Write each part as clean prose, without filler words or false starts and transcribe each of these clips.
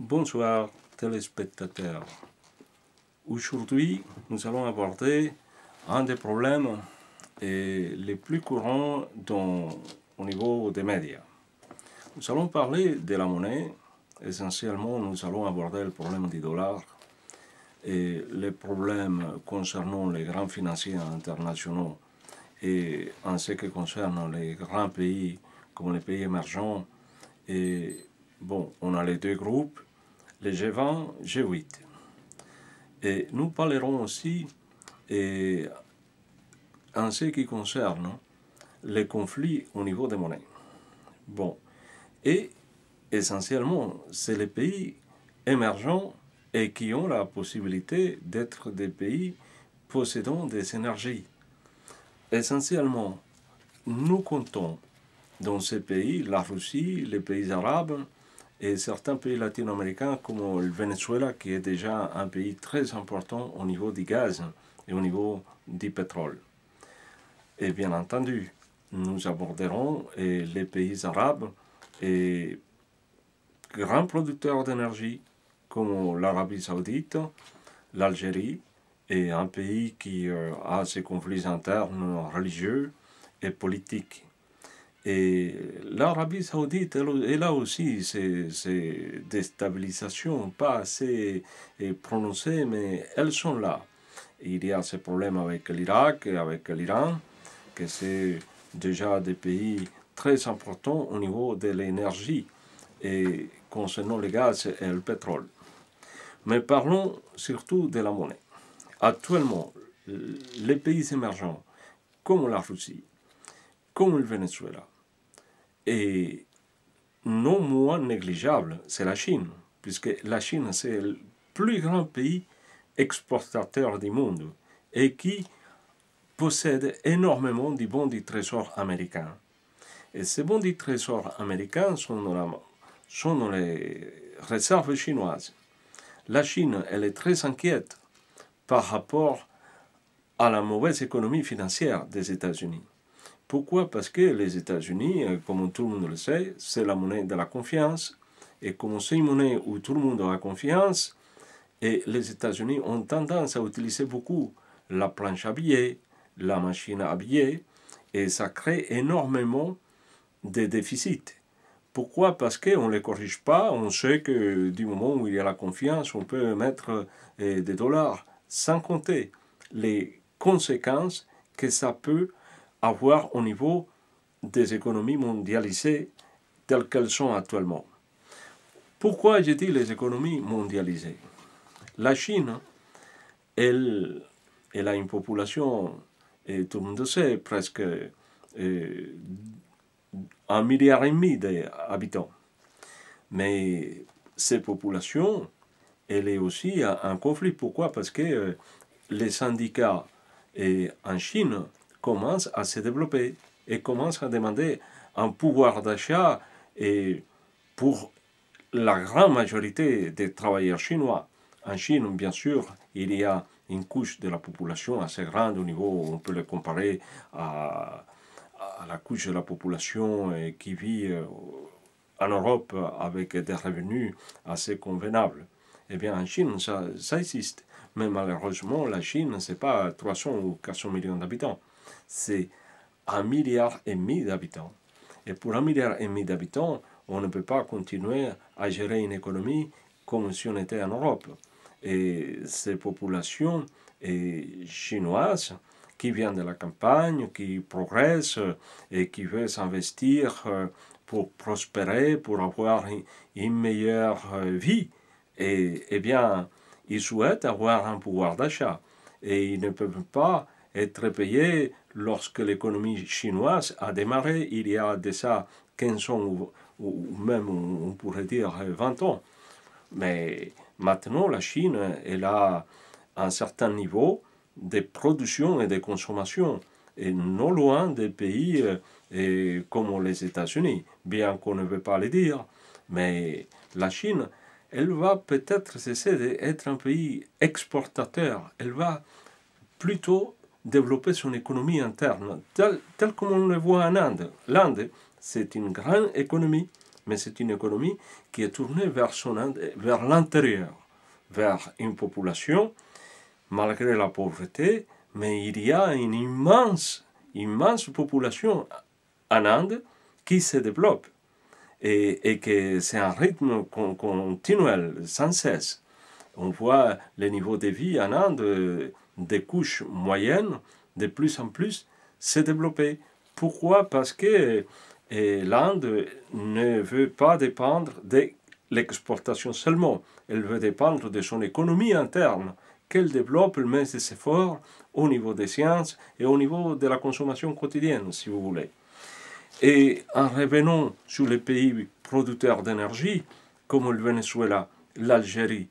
Bonsoir téléspectateurs. Aujourd'hui, nous allons aborder un des problèmes les plus courants au niveau des médias. Nous allons parler de la monnaie. Essentiellement, nous allons aborder le problème du dollar et les problèmes concernant les grands financiers internationaux et en ce qui concerne les grands pays comme les pays émergents. Et bon, on a les deux groupes, les G20, G8. Et nous parlerons aussi en ce qui concerne les conflits au niveau des monnaies. Bon, et essentiellement, c'est les pays émergents et qui ont la possibilité d'être des pays possédant des énergies. Essentiellement, nous comptons dans ces pays, la Russie, les pays arabes et certains pays latino-américains comme le Venezuela, qui est déjà un pays très important au niveau du gaz et au niveau du pétrole. Et bien entendu, nous aborderons les pays arabes et grands producteurs d'énergie comme l'Arabie saoudite, l'Algérie, et un pays qui a ses conflits internes religieux et politiques. Et l'Arabie saoudite, elle a aussi ces déstabilisations, pas assez prononcées, mais elles sont là. Il y a ces problèmes avec l'Irak et avec l'Iran, que c'est déjà des pays très importants au niveau de l'énergie et concernant le gaz et le pétrole. Mais parlons surtout de la monnaie. Actuellement, les pays émergents, comme la Russie, comme le Venezuela, et non moins négligeable, c'est la Chine, puisque la Chine, c'est le plus grand pays exportateur du monde et qui possède énormément du bons du trésor américain. Et ces bons du trésor américains sont dans les réserves chinoises. La Chine, elle est très inquiète par rapport à la mauvaise économie financière des États-Unis. Pourquoi? Parce que les États-Unis, comme tout le monde le sait, c'est la monnaie de la confiance. Et comme c'est une monnaie où tout le monde a confiance, et les États-Unis ont tendance à utiliser beaucoup la planche à billets, la machine à billets, et ça crée énormément de déficits. Pourquoi? Parce qu'on ne les corrige pas. On sait que du moment où il y a la confiance, on peut mettre des dollars, sans compter les conséquences que ça peut avoir au niveau des économies mondialisées telles qu'elles sont actuellement. Pourquoi j'ai dit les économies mondialisées? La Chine, elle a une population, et tout le monde sait, presque 1,5 milliard d'habitants. Mais cette population, elle est aussi en conflit. Pourquoi? Parce que les syndicats en Chine commencent à se développer et commencent à demander un pouvoir d'achat pour la grande majorité des travailleurs chinois. En Chine, bien sûr, il y a une couche de la population assez grande au niveau, on peut le comparer à la couche de la population qui vit en Europe avec des revenus assez convenables. Eh bien, en Chine, ça existe. Mais malheureusement, la Chine, ce n'est pas 300 ou 400 millions d'habitants. C'est 1,5 milliard d'habitants. Et pour 1,5 milliard d'habitants, on ne peut pas continuer à gérer une économie comme si on était en Europe. Et ces populations chinoises qui viennent de la campagne, qui progressent et qui veulent s'investir pour prospérer, pour avoir une meilleure vie, eh bien, ils souhaitent avoir un pouvoir d'achat. Et ils ne peuvent pas être payés lorsque l'économie chinoise a démarré il y a déjà 15 ans ou même on pourrait dire 20 ans. Mais maintenant, la Chine, elle a un certain niveau de production et de consommation, et non loin des pays comme les États-Unis, bien qu'on ne veut pas le dire. Mais la Chine, elle va peut-être cesser d'être un pays exportateur. Elle va plutôt développer son économie interne, tel comme on le voit en Inde. L'Inde, c'est une grande économie mais c'est une économie qui est tournée vers l'intérieur, vers une population, malgré la pauvreté, mais il y a une immense population en Inde qui se développe et que c'est un rythme continuel, sans cesse. On voit le niveau de vie en Inde des couches moyennes de plus en plus se développer. Pourquoi? Parce que l'Inde ne veut pas dépendre de l'exportation seulement. Elle veut dépendre de son économie interne, qu'elle développe, elle met ses efforts au niveau des sciences et au niveau de la consommation quotidienne, si vous voulez. Et en revenant sur les pays producteurs d'énergie, comme le Venezuela, l'Algérie,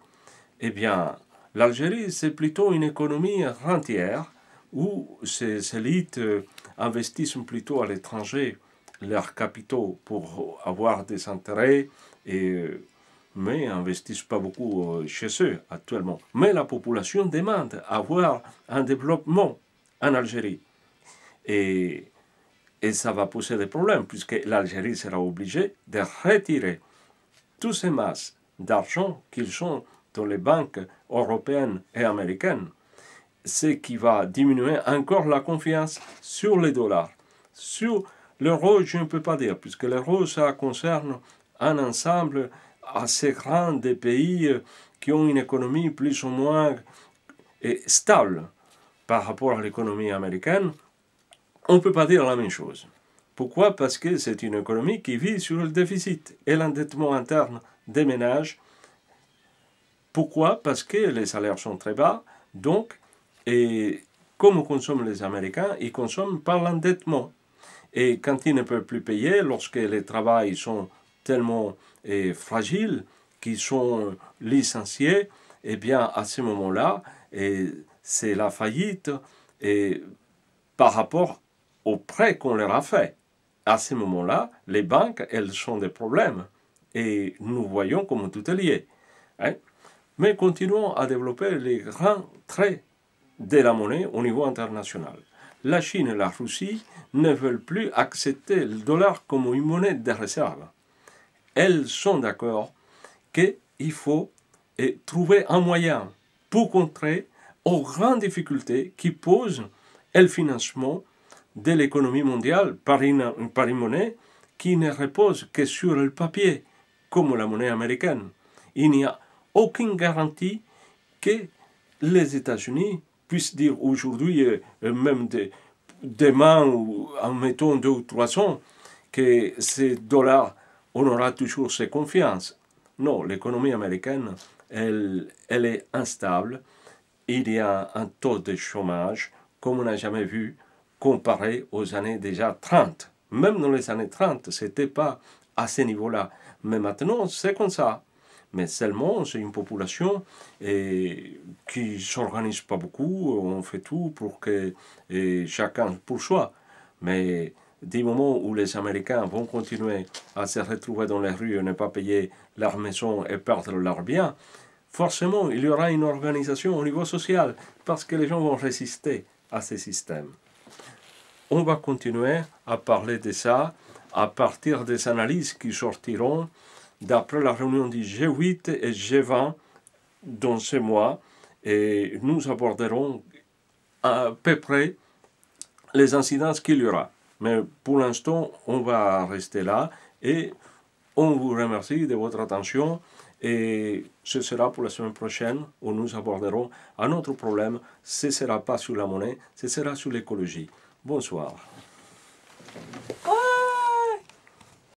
eh bien, l'Algérie, c'est plutôt une économie rentière où ces élites investissent plutôt à l'étranger leurs capitaux pour avoir des intérêts, mais n'investissent pas beaucoup chez eux actuellement. Mais la population demande avoir un développement en Algérie. Et ça va poser des problèmes, puisque l'Algérie sera obligée de retirer toutes ces masses d'argent qu'ils sont dans les banques européennes et américaines, ce qui va diminuer encore la confiance sur les dollars. Sur l'euro, je ne peux pas dire, puisque l'euro, ça concerne un ensemble assez grand de pays qui ont une économie plus ou moins stable par rapport à l'économie américaine. On ne peut pas dire la même chose. Pourquoi? Parce que c'est une économie qui vit sur le déficit et l'endettement interne des ménages. Pourquoi? Parce que les salaires sont très bas, donc, et comme consomment les Américains, ils consomment par l'endettement. Et quand ils ne peuvent plus payer, lorsque les travails sont tellement fragiles, qu'ils sont licenciés, eh bien, à ce moment-là, c'est la faillite par rapport au prêt qu'on leur a fait. À ce moment-là, les banques, elles sont des problèmes. Et nous voyons comment tout est lié. Hein? Mais continuons à développer les grands traits de la monnaie au niveau international. La Chine et la Russie ne veulent plus accepter le dollar comme une monnaie de réserve. Elles sont d'accord qu'il faut trouver un moyen pour contrer aux grandes difficultés qui posent le financement de l'économie mondiale par une monnaie qui ne repose que sur le papier, comme la monnaie américaine. Il n'y a aucune garantie que les États-Unis puissent dire aujourd'hui, même demain ou en mettant 2 ou 3 ans, que ces dollars, on aura toujours ces confiances. Non, l'économie américaine, elle est instable. Il y a un taux de chômage comme on n'a jamais vu comparé aux années déjà 30. Même dans les années 30, ce n'était pas à ce niveau-là. Mais maintenant, c'est comme ça. Mais seulement, c'est une population qui ne s'organise pas beaucoup. On fait tout pour que chacun pour soi. Mais du moment où les Américains vont continuer à se retrouver dans les rues et ne pas payer leur maison et perdre leurs biens, forcément, il y aura une organisation au niveau social parce que les gens vont résister à ces systèmes. On va continuer à parler de ça à partir des analyses qui sortiront d'après la réunion du G8 et G20 dans ce mois, et nous aborderons à peu près les incidences qu'il y aura. Mais pour l'instant, on va rester là et on vous remercie de votre attention et ce sera pour la semaine prochaine où nous aborderons un autre problème. Ce ne sera pas sur la monnaie, ce sera sur l'écologie. Bonsoir.